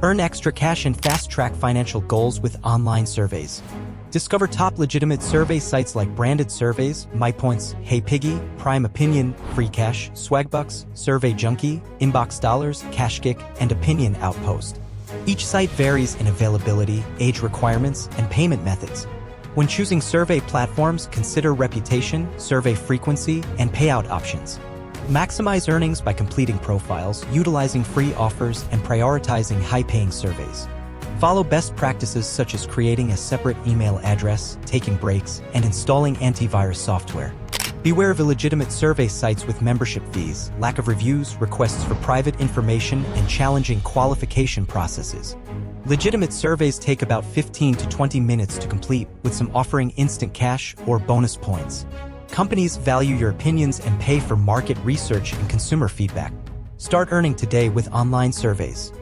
Earn extra cash and fast-track financial goals with online surveys. Discover top legitimate survey sites like Branded Surveys, MyPoints, HeyPiggy, Prime Opinion, FreeCash, Swagbucks, Survey Junkie, Inbox Dollars, CashGick, and Opinion Outpost. Each site varies in availability, age requirements, and payment methods. When choosing survey platforms, consider reputation, survey frequency, and payout options. Maximize earnings by completing profiles, utilizing free offers, and prioritizing high-paying surveys. Follow best practices such as creating a separate email address, taking breaks, and installing antivirus software. Beware of illegitimate survey sites with membership fees, lack of reviews, requests for private information, and challenging qualification processes. Legitimate surveys take about 15 to 20 minutes to complete, with some offering instant cash or bonus points. Companies value your opinions and pay for market research and consumer feedback. Start earning today with online surveys.